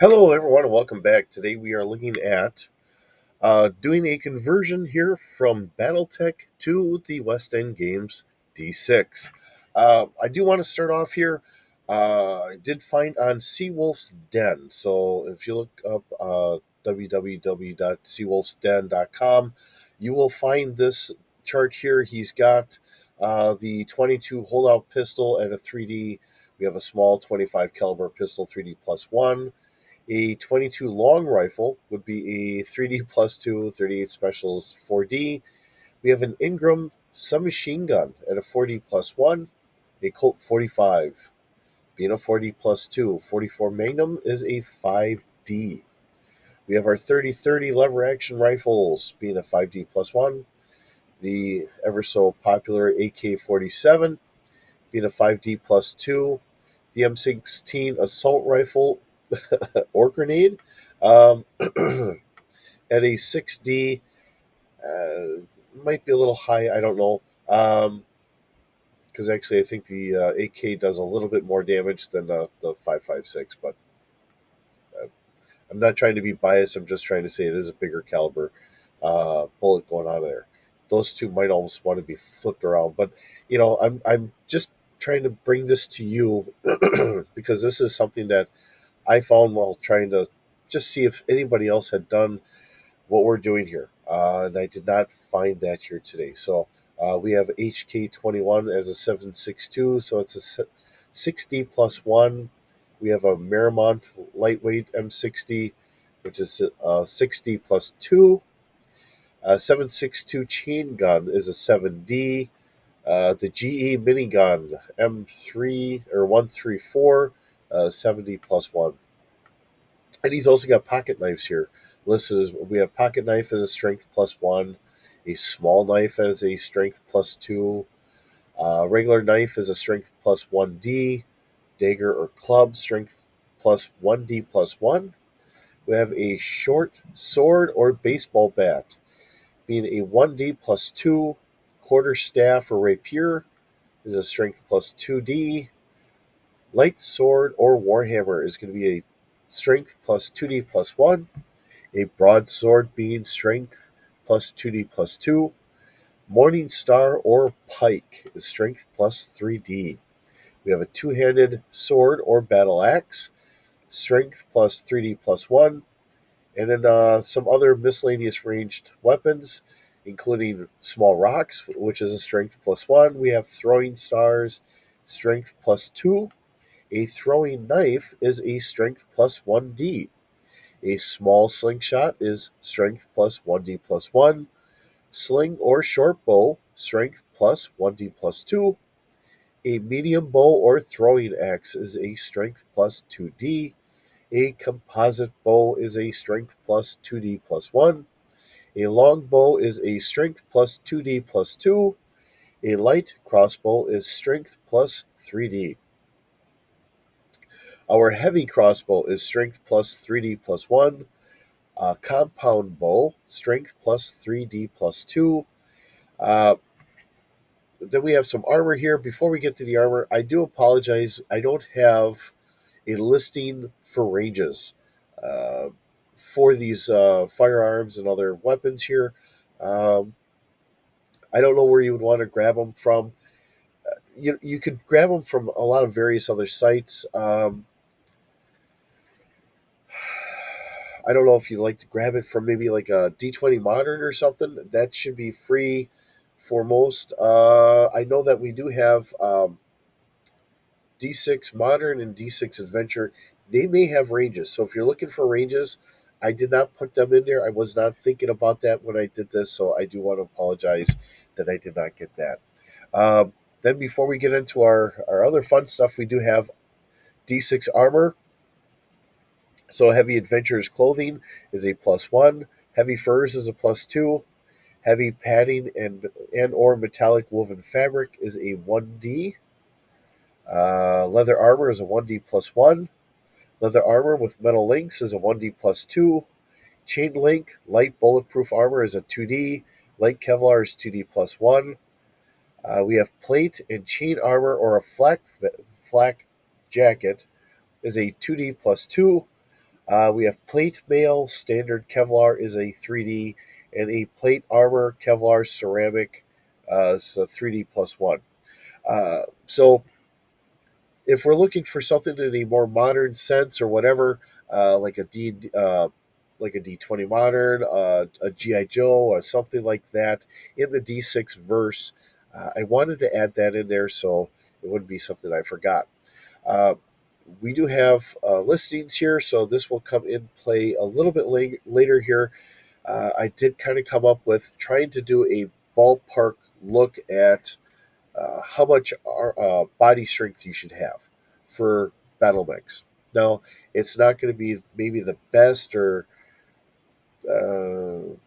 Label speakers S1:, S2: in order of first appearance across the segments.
S1: Hello, everyone, and welcome back. Today we are looking at doing a conversion here from Battletech to the West End Games D6. I do want to start off here. I did find on Seawolf's Den. So if you look up www.seawolfsden.com, you will find this chart here. He's got the 22 holdout pistol and a 3D. We have a small 25 caliber pistol, 3D plus one. A 22 long rifle would be a 3D plus 2, 38 specials 4D. We have an Ingram submachine gun at a 4D plus 1, a Colt 45. Being a 4D plus 2, 44 Magnum is a 5D. We have our 30-30 lever action rifles being a 5D plus 1. The ever so popular AK 47 being a 5D plus 2. The M16 assault rifle or grenade um, at a 6D. Might be a little high. I don't know. Because actually, I think the AK does a little bit more damage than the 5.56. But uh, I'm not trying to be biased. I'm just trying to say it is a bigger caliber bullet going out of there. Those two might almost want to be flipped around. But I'm just trying to bring this to you because this is something that I found while trying to just see if anybody else had done what we're doing here. And I did not find that here today. So we have HK21 as a 7.62, so it's a 6D plus 1. We have a Merrimont lightweight M60, which is a 6D plus 2. 7.62 chain gun is a 7D. The GE minigun M3 or 134, 70 plus 1. And he's also got pocket knives here listed as we have pocket knife as a strength plus 1, a small knife as a strength plus 2, regular knife is a strength plus 1D, dagger or club strength plus 1D plus 1. We have a short sword or baseball bat being a 1D plus 2, quarter staff or rapier is a strength plus 2D, light sword or warhammer is going to be a strength plus 2D plus 1. A broadsword being strength plus 2D plus 2. Morning Star or Pike is strength plus 3D. We have a two handed sword or battle axe, strength plus 3D plus 1. And then some other miscellaneous ranged weapons, including small rocks, which is a strength plus 1. We have throwing stars, strength plus 2. A throwing knife is a strength plus 1D. A small slingshot is strength plus 1D plus 1. Sling or short bow, strength plus 1D plus 2. A medium bow or throwing axe is a strength plus 2D. A composite bow is a strength plus 2D plus 1. A long bow is a strength plus 2D plus 2. A light crossbow is strength plus 3D. Our heavy crossbow is strength plus 3D plus 1. Compound bow, strength plus 3D plus 2. Uh, then we have some armor here. Before we get to the armor, I do apologize. I don't have a listing for ranges uh, for these firearms and other weapons here. Um, I don't know where you would want to grab them from. You could grab them from a lot of various other sites. I don't know if you'd like to grab it from maybe like a D20 Modern or something. That should be free for most. I know that we do have D6 Modern and D6 Adventure. They may have ranges. So if you're looking for ranges, I did not put them in there. I was not thinking about that when I did this. So I do want to apologize that I did not get that. Then before we get into our other fun stuff, we do have D6 Armor. So heavy adventurers clothing is a plus 1. Heavy furs is a plus 2. Heavy padding and or metallic woven fabric is a 1D. Leather armor is a 1D plus 1. Leather armor with metal links is a 1D plus 2. Chain link light bulletproof armor is a 2D. Light Kevlar is 2D plus 1. We have plate and chain armor or a flak jacket is a 2D plus 2. We have plate mail, standard Kevlar is a 3D, and a plate armor Kevlar ceramic is a 3D plus 1. So if we're looking for something in a more modern sense or whatever, like a D20 modern, a GI Joe, or something like that in the D6 verse, I wanted to add that in there so it wouldn't be something I forgot. Uh, we do have listings here, so this will come in play a little bit later here. I did kind of come up with trying to do a ballpark look at how much body strength you should have for battle mechs. Now, it's not going to be maybe the best, or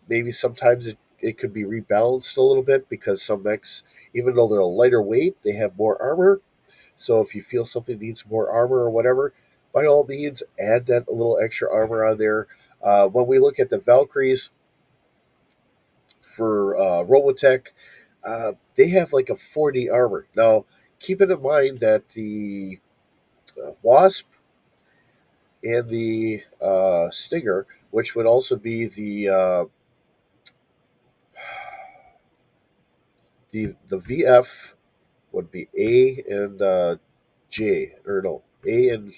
S1: maybe sometimes it could be rebalanced a little bit because some mechs, even though they're a lighter weight, they have more armor. So if you feel something needs more armor or whatever, by all means, add that a little extra armor on there. When we look at the Valkyries for Robotech, they have like a 4D armor. Now, keeping in mind that the Wasp and the Stinger, which would also be the VF, would be A and J, or no, A and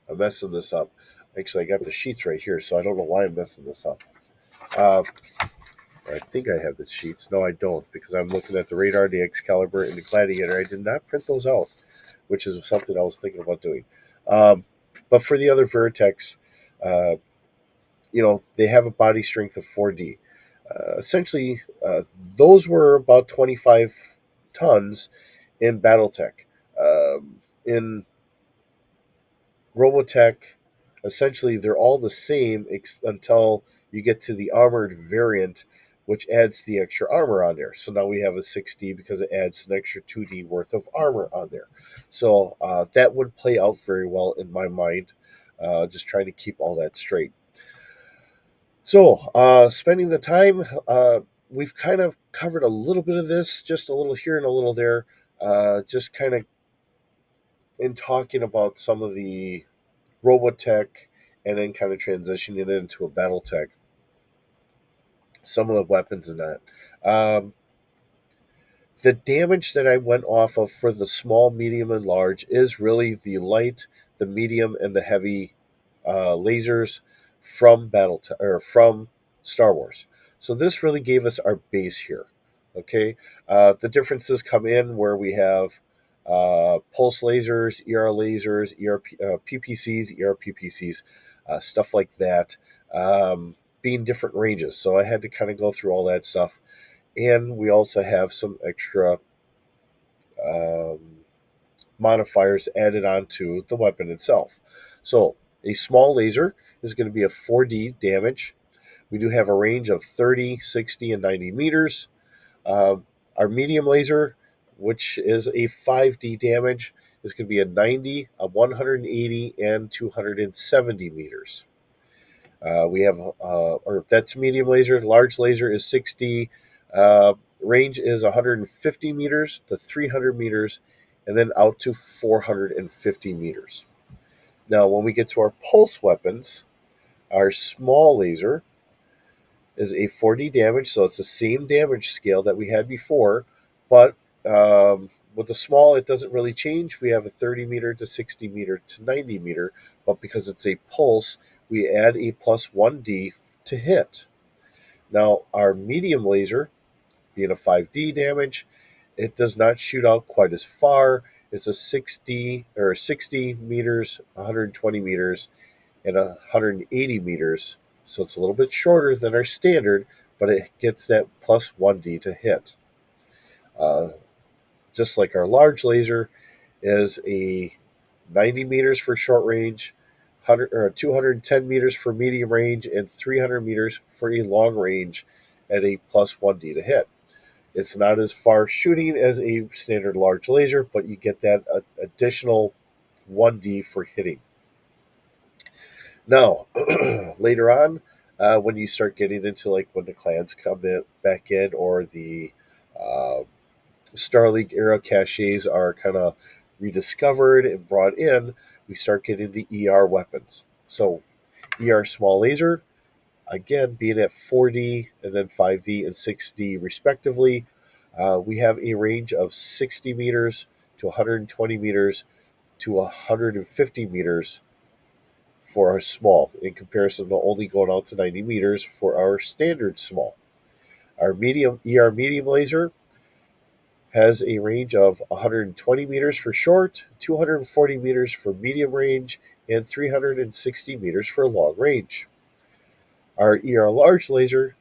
S1: I'm messing this up. Actually, I got the sheets right here, so I don't know why I'm messing this up. Uh, I think I have the sheets. No, I don't, because I'm looking at the Radar, the Excalibur, and the Gladiator. I did not print those out, which is something I was thinking about doing. Um, but for the other Vertex, uh, they have a body strength of 4D. Essentially, those were about 25 tons in Battletech. In Robotech, essentially, they're all the same until you get to the armored variant, which adds the extra armor on there. So now we have a 6D because it adds an extra 2D worth of armor on there. So that would play out very well in my mind. Just trying to keep all that straight. So, spending the time, we've kind of covered a little bit of this, just a little here and a little there, just kind of in talking about some of the Robotech and then kind of transitioning it into a Battletech, some of the weapons and that. The damage that I went off of for the small, medium, and large is really the light, the medium, and the heavy lasers from from Star Wars. So this really gave us our base here. Okay, the differences come in where we have pulse lasers, PPCs, ERPPCs, stuff like that, being different ranges. So I had to kind of go through all that stuff, and we also have some extra um, modifiers added onto the weapon itself. So a small laser is going to be a 4D damage. We do have a range of 30, 60, and 90 meters. Our medium laser, which is a 5D damage, is going to be a 90, a 180, and 270 meters. We have, or that's medium laser. Large laser is 6D. Range is 150 meters to 300 meters, and then out to 450 meters. Now, when we get to our pulse weapons, our small laser is a 4D damage, so it's the same damage scale that we had before, but with the small, it doesn't really change. We have a 30 meter to 60 meter to 90 meter, but because it's a pulse, we add a plus 1D to hit. Now, our medium laser, being a 5D damage, it does not shoot out quite as far. It's a 6D or 60 meters, 120 meters, and 180 meters. So it's a little bit shorter than our standard, but it gets that plus 1D to hit. Uh, just like our large laser is a 90 meters for short range, 100 or 210 meters for medium range, and 300 meters for a long range at a plus 1D to hit. It's not as far shooting as a standard large laser, but you get that additional 1D for hitting. Now, later on, when you start getting into like when the clans come back in, or the uh, Starlink era caches are kind of rediscovered and brought in, we start getting the ER weapons. So ER small laser, again, being at 4D and then 5D and 6D respectively, we have a range of 60 meters to 120 meters to 150 meters for our small, in comparison to only going out to 90 meters for our standard small. Our medium medium laser has a range of 120 meters for short, 240 meters for medium range, and 360 meters for long range. Our large laser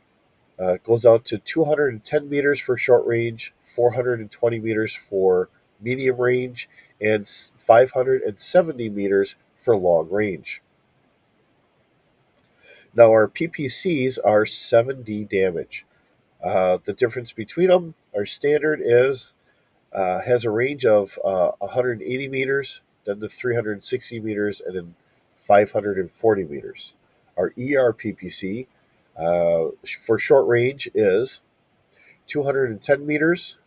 S1: goes out to 210 meters for short range, 420 meters for medium range, and 570 meters for long range. Now, our PPCs are 7D damage. The difference between them, our standard is has a range of 180 meters, then to 360 meters, and then 540 meters. Our ERPPC for short range is 210 meters,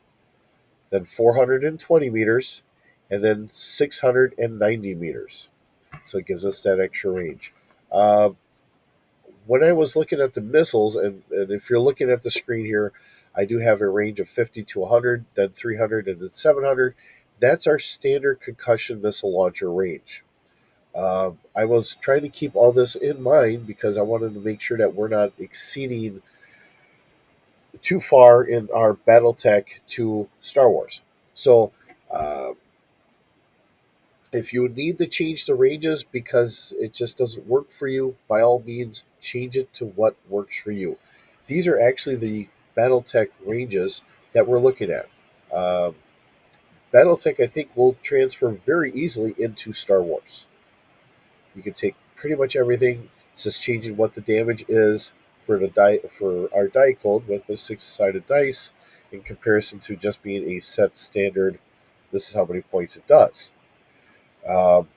S1: then 420 meters, and then 690 meters. So it gives us that extra range. Uh, when I was looking at the missiles, and if you're looking at the screen here, I do have a range of 50 to 100, then 300, and then 700. That's our standard concussion missile launcher range. I was trying to keep all this in mind because I wanted to make sure that we're not exceeding too far in our Battletech to Star Wars. So, uh, if you need to change the ranges because it just doesn't work for you, by all means, change it to what works for you. These are actually the Battletech ranges that we're looking at. Um, Battletech, I think, will transfer very easily into Star Wars. You can take pretty much everything. It's just changing what the damage is for the die for our die code with the six-sided dice in comparison to just being a set standard. This is how many points it does. Um,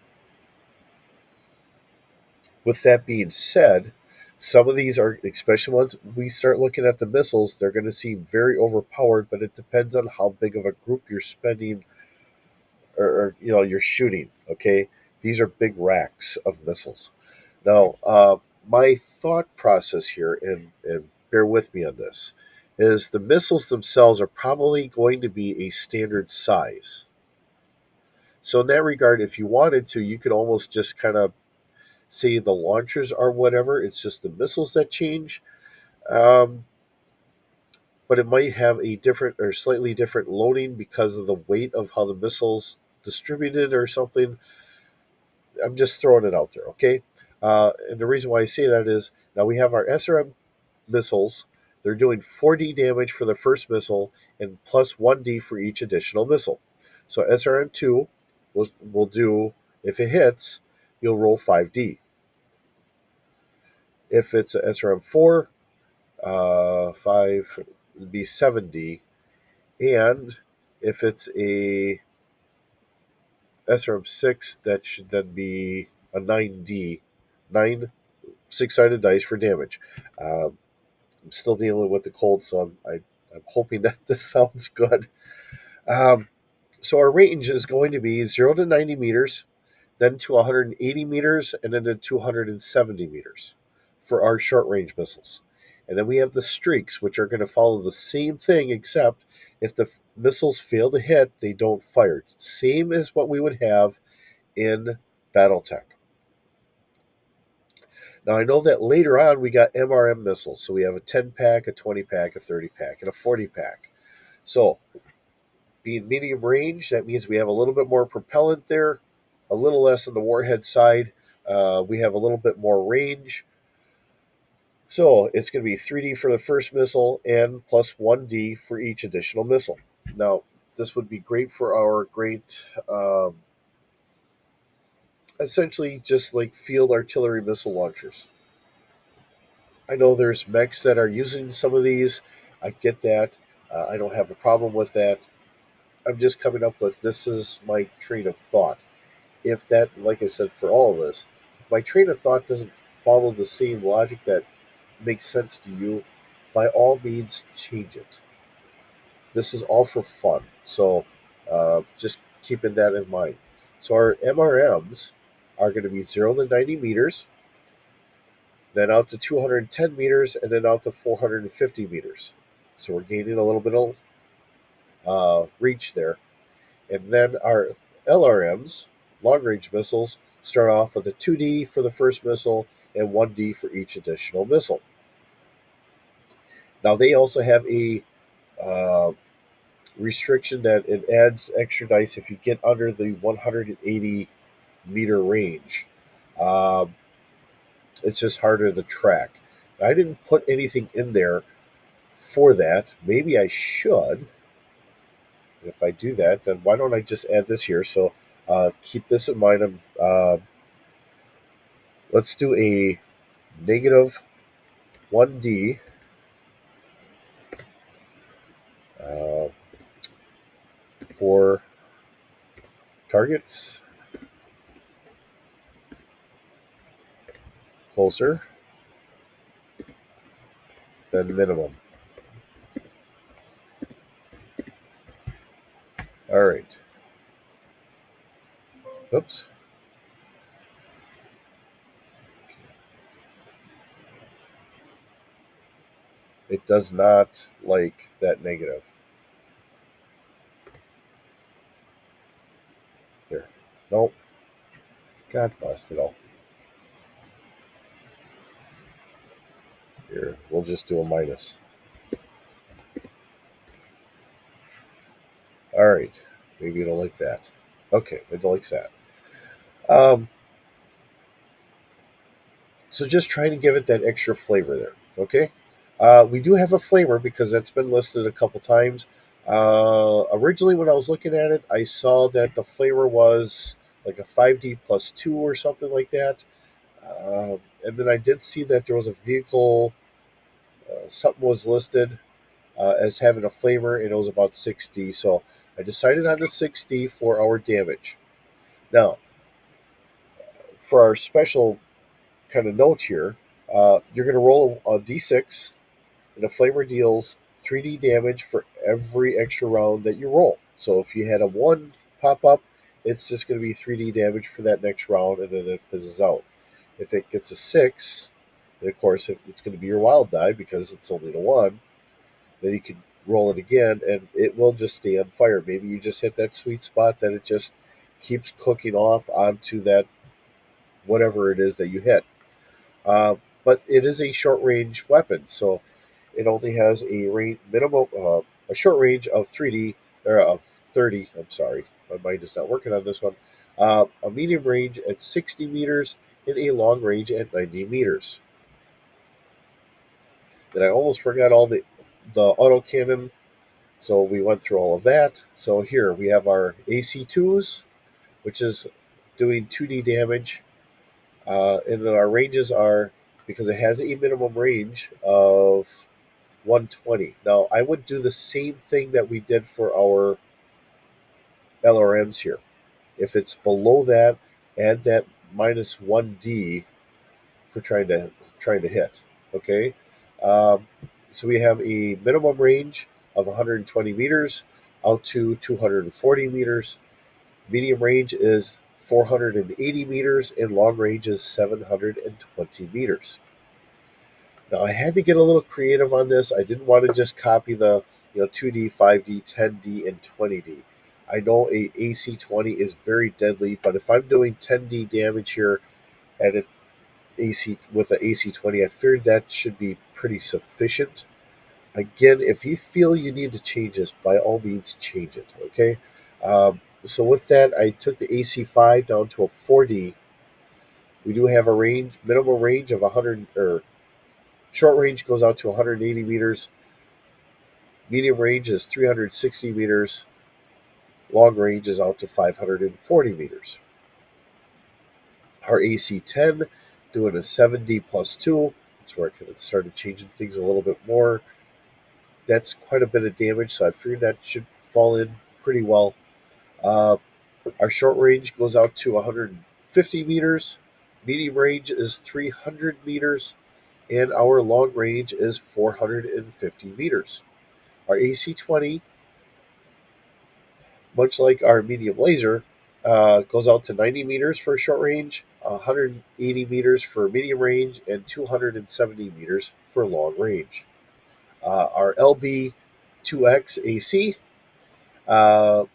S1: with that being said, some of these are, especially once we start looking at the missiles, they're going to seem very overpowered. But it depends on how big of a group you're spending, or you're shooting. Okay, these are big racks of missiles. Now, my thought process here, and bear with me on this, is the missiles themselves are probably going to be a standard size. So in that regard, if you wanted to, you could almost just kind of say the launchers are whatever. It's just the missiles that change. Um, but it might have a different or slightly different loading because of the weight of how the missiles distributed or something. I'm just throwing it out there, okay? And the reason why I say that is now we have our SRM missiles. They're doing 4D damage for the first missile and plus 1D for each additional missile. So SRM2 will do, if it hits, you'll roll 5D. If it's a SRM4, 5 would be 7D. And if it's a SRM6, that should then be a 9D, 9 six-sided dice for damage. Um, I'm still dealing with the cold, so I'm hoping that this sounds good. Um, so our range is going to be 0 to 90 meters, then to 180 meters, and then to 270 meters for our short range missiles. And then we have the streaks, which are going to follow the same thing, except if the missiles fail to hit, they don't fire. Same as what we would have in Battletech. Now, I know that later on we got MRM missiles. So we have a 10 pack, a 20 pack, a 30 pack, and a 40 pack. So, being medium range, that means we have a little bit more propellant there, a little less on the warhead side. We have a little bit more range. So, it's going to be 3D for the first missile and plus 1D for each additional missile. Now, this would be great for our great, essentially just like field artillery missile launchers. I know there's mechs that are using some of these. I get that. I don't have a problem with that. I'm just coming up with this is my train of thought. If that, like I said, for all of this, if my train of thought doesn't follow the same logic that makes sense to you, by all means, change it. This is all for fun. So just keeping that in mind. So our MRMs are going to be 0 to 90 meters, then out to 210 meters, and then out to 450 meters. So we're gaining a little bit of reach there. And then our LRMs, long range missiles, start off with a 2D for the first missile and 1D for each additional missile. Now, they also have a uh, restriction that it adds extra dice if you get under the 180-meter range. Um, it's just harder to track. I didn't put anything in there for that. Maybe I should. If I do that, then why don't I just add this here? So keep this in mind. Let's do a negative 1D uh, for targets closer than minimum. All right. Oops. It does not like that negative. Here. Nope. God blast it all. Here. We'll just do a minus. All right. Maybe it'll like that. Okay. It likes that. Um, so just trying to give it that extra flavor there. Okay. We do have a flavor because that's been listed a couple times. Originally, when I was looking at it, I saw that the flavor was like a 5D plus 2 or something like that. And then I did see that there was a vehicle, something was listed as having a flavor, and it was about 6D. So I decided on the 6D for our damage. Now, for our special kind of note here, you're going to roll a d6, and the flavor deals 3D damage for every extra round that you roll. So if you had a 1 pop up, it's just going to be 3D damage for that next round, and then it fizzes out. If it gets a 6, then of course it's going to be your wild die because it's only the 1. Then you can roll it again, and it will just stay on fire. Maybe you just hit that sweet spot that it just keeps cooking off onto that whatever it is that you hit. Uh, but it is a short range weapon, so it only has a range minimum, a short range of 3D or of 30. I'm sorry, my mind is not working on this one. A medium range at 60 meters and a long range at 90 meters. Then I almost forgot all the autocannon, so we went through all of that. So here we have our AC2s, which is doing 2D damage, and then our ranges are, because it has a minimum range of 120. Now, I would do the same thing that we did for our LRMs here. If it's below that, add that minus 1D for trying to hit. Okay, um, so we have a minimum range of 120 meters out to 240 meters. Medium range is 480 meters, and long range is 720 meters. Now I had to get a little creative on this. I didn't want to just copy the 2D, 5D, 10D, and 20D. I know a AC20 is very deadly, but if I'm doing 10D damage here at an AC with an AC20, I figured that should be pretty sufficient. Again, if you feel you need to change this, by all means change it. Okay. So with that, I took the AC5 down to a 4D. We do have a range, minimum range of 100, or short range goes out to 180 meters. Medium range is 360 meters. Long range is out to 540 meters. Our AC10 doing a 7D plus 2. That's where I kind of started changing things a little bit more. That's quite a bit of damage, so I figured that should fall in pretty well. Uh, our short range goes out to 150 meters. Medium range is 300 meters. And our long range is 450 meters. Our AC20 much like our medium laser, goes out to 90 meters for short range, 180 meters for medium range, and 270 meters for long range. Our LB2X AC, uh,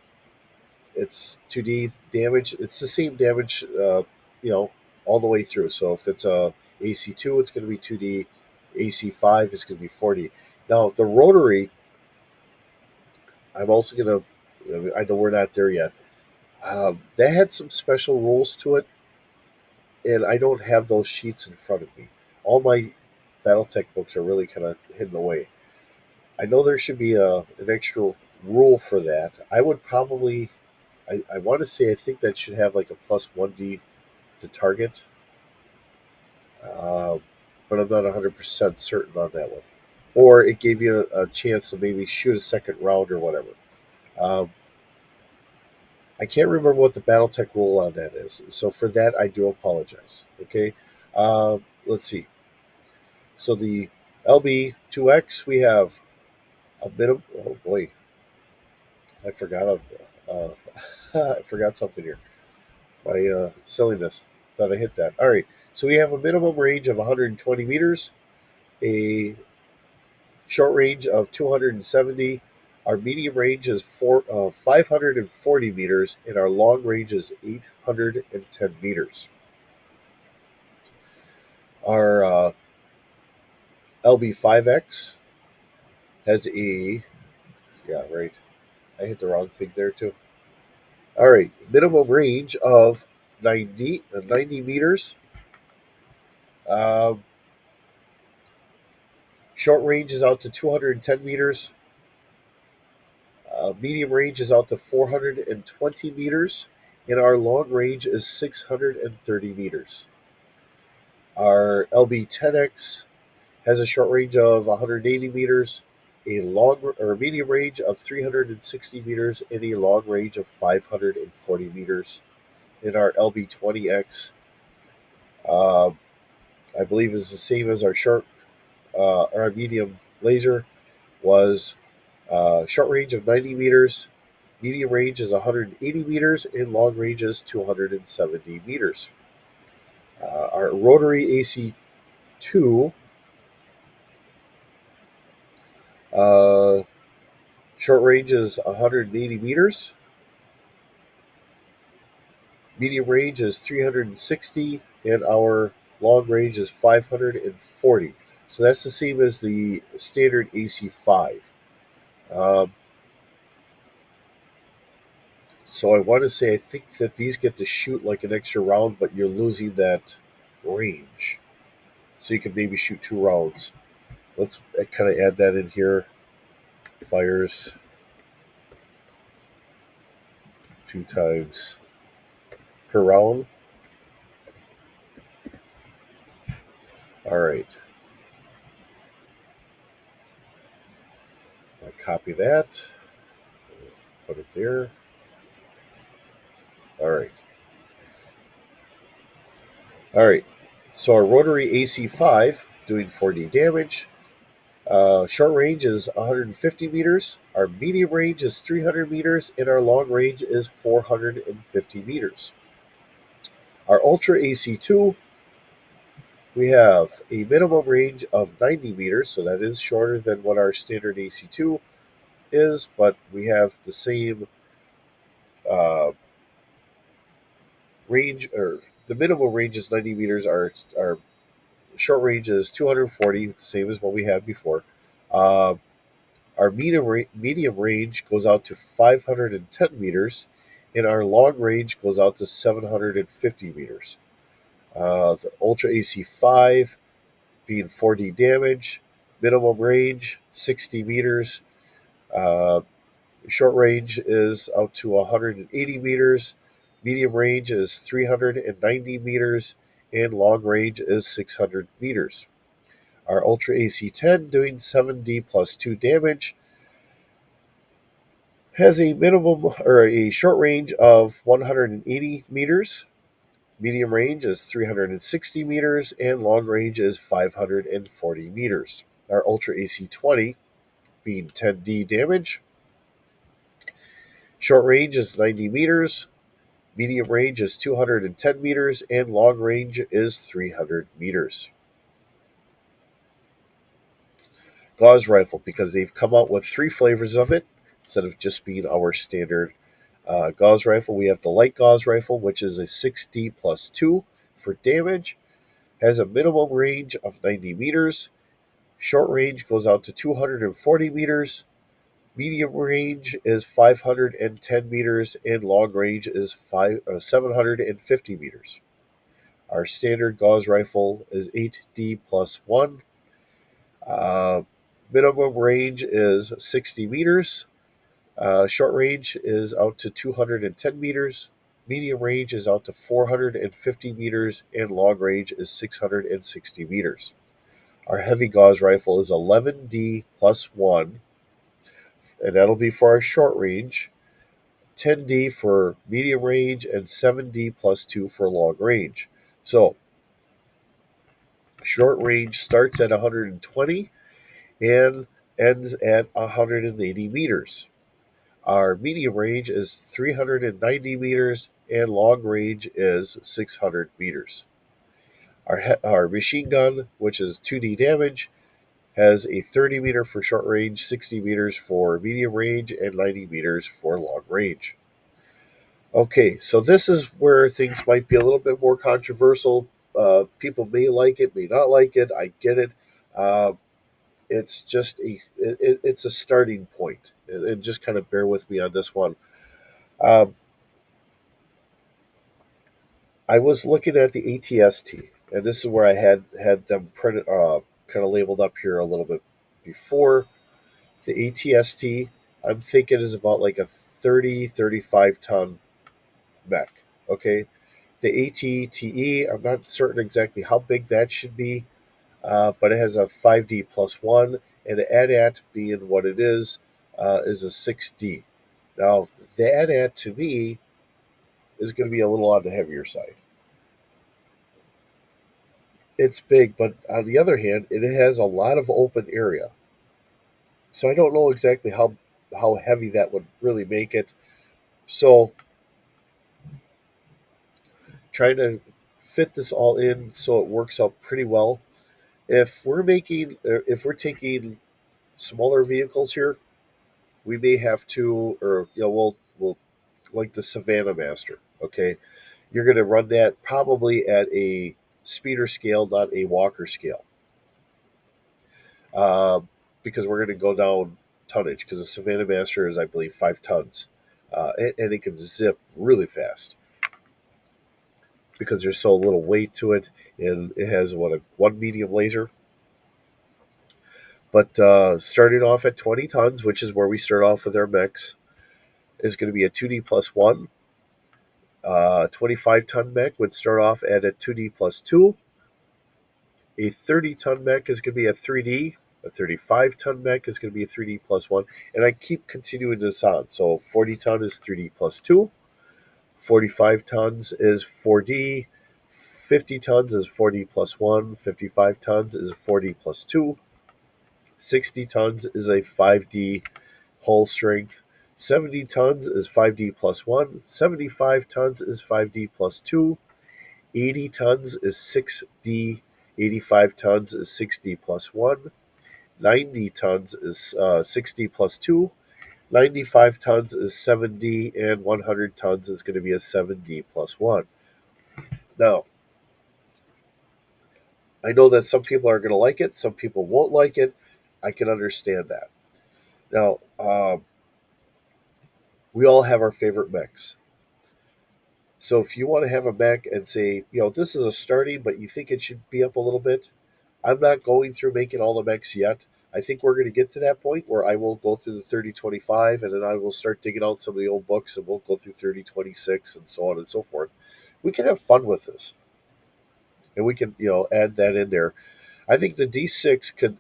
S1: it's 2D damage. It's the same damage, you know, all the way through. So if it's a AC2, it's going to be 2D. AC5 is going to be 4D. Now the rotary, I'm also going to. I know we're not there yet. That had some special rules to it, and I don't have those sheets in front of me. All my Battletech books are really kind of hidden away. I know there should be an extra rule for that. I would probably, I want to say, I think that should have like a plus 1D to target, uh, but I'm not 100% certain on that one. Or it gave you a chance to maybe shoot a second round or whatever. Um, I can't remember what the BattleTech rule on that is. So for that, I do apologize. Okay. Let's see. So the LB2X, we have a minimum. Oh boy, I forgot. Uh, I forgot something here. My silliness. Thought I hit that. All right. So we have a minimum range of 120 meters, a short range of 270. Our medium range is 540 meters, and our long range is 810 meters. Our LB5X has a, yeah, right. I hit the wrong thing there too. All right, minimum range of 90 meters. Um, Short range is out to 210 meters. Medium range is out to 420 meters. And our long range is 630 meters. Our LB10X has a short range of 180 meters, a long or medium range of 360 meters, and a long range of 540 meters. And our LB20X, uh, I believe, is the same as our short or our medium laser, was short range of 90 meters, medium range is 180 meters, and long range is 270 meters. Our rotary AC2, uh, short range is 180 meters, medium range is 360, and our long range is 540. So that's the same as the standard AC5. Um, so I want to say I think that these get to shoot like an extra round, but you're losing that range. So you can maybe shoot 2 rounds. Let's kind of add that in here. Fires 2 times per round. All right. I copy that. Put it there. All right. All right. So our rotary AC5 doing 4D damage. Short range is 150 meters. Our medium range is 300 meters, and our long range is 450 meters. Our Ultra AC2, we have a minimum range of 90 meters, so that is shorter than what our standard AC2 is, but we have the same uh, range, or the minimum range is 90 meters. Our short range is 240, same as what we had before. Uh, our medium range goes out to 510 meters, and our long range goes out to 750 meters. The Ultra AC5 being 4D damage, minimum range 60 meters. Uh, Short range is out to 180 meters, medium range is 390 meters, and long range is 600 meters. Our Ultra AC10 doing 7D plus 2 damage has a minimum or a short range of 180 meters, medium range is 360 meters, and long range is 540 meters. Our Ultra AC20 being 10D damage Short range is 90 meters, medium range is 210 meters, and long range is 300 meters. Gauze rifle, because they've come out with three flavors of it instead of just being our standard gauze rifle. We have the light gauze rifle, which is a 6D plus 2 for damage, has a minimum range of 90 meters. Short range goes out to 240 meters. Medium range is 510 meters, and long range is 750 meters. Our standard gauze rifle is 8D plus 1. Uh, Minimum range is 60 meters. Short range is out to 210 meters. Medium range is out to 450 meters, and long range is 660 meters. Our heavy gauze rifle is 11D plus 1, and that'll be for our short range, 10D for medium range, and 7D plus 2 for long range. So, short range starts at 120 and ends at 180 meters. Our medium range is 390 meters, and long range is 600 meters. Our machine gun, which is 2D damage, has a 30 meter for short range, 60 meters for medium range, and 90 meters for long range. Okay, so this is where things might be a little bit more controversial. People may like it, may not like it. I get it. Uh, it's just it's a starting point, and just kind of bear with me on this one. Um, I was looking at the ATST, and this is where I had them printed, kind of labeled up here a little bit before. The ATST, I'm thinking is about like a 35 ton mech. Okay, the ATTE, I'm not certain exactly how big that should be, but it has a 5D plus one, and the AT-AT being what it is a 6D. Now, the AT-AT to me is going to be a little on the heavier side. It's big, but on the other hand, it has a lot of open area. So I don't know exactly how heavy that would really make it. So trying to fit this all in so it works out pretty well. If we're taking smaller vehicles here, we may have to, or we'll like the Savannah Master. Okay, you're going to run that probably at a speeder scale, not a walker scale, um, because we're going to go down tonnage. Because the Savannah Master is, I believe, 5 tons, and it can zip really fast because there's so little weight to it, and it has a one medium laser. But starting off at 20 tons, which is where we start off with our mechs, is going to be a 2D plus 1. 25-ton mech would start off at a 2D plus 2. A 30-ton mech is going to be a 3D. A 35-ton mech is going to be a 3D plus 1. And I keep continuing this on. So 40-ton is 3D plus 2. 45 tons is 4D. 50 tons is 4D plus 1. 55 tons is 4D plus 2. 60 tons is a 5D hull strength. 70 tons is 5D plus 1. 75 tons is 5D plus 2. 80 tons is 6D. 85 tons is 6D plus 1. 90 tons is 6D plus 2. 95 tons is 7D. And 100 tons is going to be a 7D plus 1. Now, I know that some people are going to like it, some people won't like it. I can understand that. Now, we all have our favorite mechs. So if you want to have a mech and say, this is a starting, but you think it should be up a little bit, I'm not going through making all the mechs yet. I think we're going to get to that point where I will go through the 3025, and then I will start digging out some of the old books, and we'll go through 3026 and so on and so forth. We can have fun with this, and we can add that in there. I think the D6 could,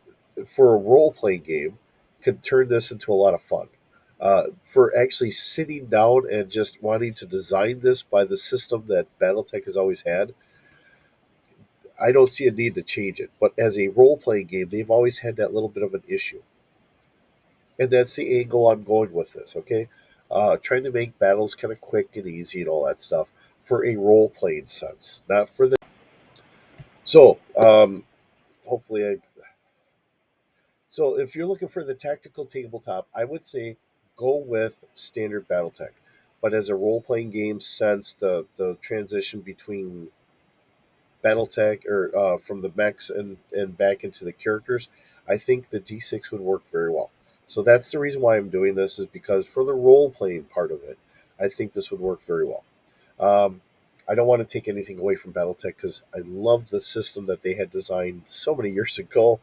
S1: for a role playing game, could turn this into a lot of fun. For actually sitting down and just wanting to design this by the system that Battletech has always had, I don't see a need to change it. But as a role playing game, they've always had that little bit of an issue. And that's the angle I'm going with this, okay? trying to make battles kind of quick and easy and all that stuff for a role playing sense, not for the. So, hopefully, I. So, if you're looking for the tactical tabletop, I would say go with standard Battletech. But as a role playing game sense, the transition between Battletech or from the mechs and back into the characters, I think the D6 would work very well. So that's the reason why I'm doing this is because for the role playing part of it, I think this would work very well. Um, I don't want to take anything away from Battletech because I love the system that they had designed so many years ago,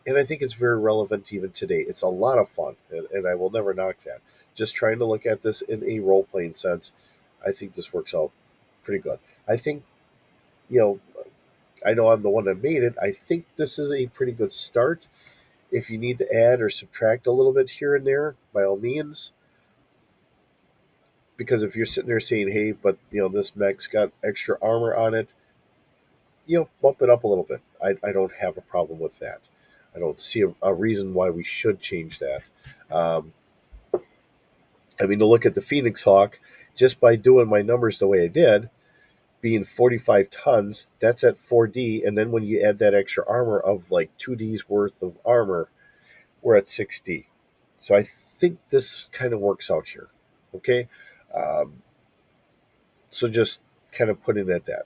S1: and I think it's very relevant even today. It's a lot of fun, and I will never knock that. Just trying to look at this in a role playing sense, I think this works out pretty good. I think you know I know I'm the one that made it. I think this is a pretty good start. If you need to add or subtract a little bit here and there, by all means. Because if you're sitting there saying, "Hey, but this mech's got extra armor on it," bump it up a little bit. I don't have a problem with that. I don't see a reason why we should change that. Um, I mean, to look at the Phoenix Hawk, just by doing my numbers the way I did, being 45 tons, that's at 4D. And then when you add that extra armor of like 2D's worth of armor, we're at 6D. So I think this kind of works out here. Okay. Um, so just kind of putting it at that.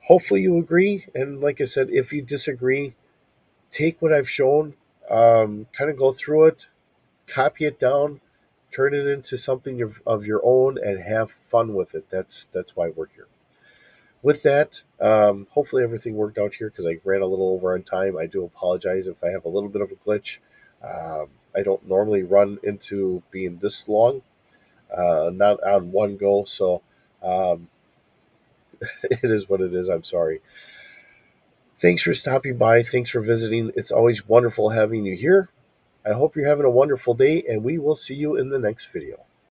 S1: Hopefully you agree. And like I said, if you disagree, take what I've shown, kind of go through it, copy it down, turn it into something of your own, and have fun with it. That's why we're here. With that, hopefully everything worked out here because I ran a little over on time. I do apologize if I have a little bit of a glitch. I don't normally run into being this long, not on one go. So um, it is what it is. I'm sorry. Thanks for stopping by. Thanks for visiting. It's always wonderful having you here. I hope you're having a wonderful day, and we will see you in the next video.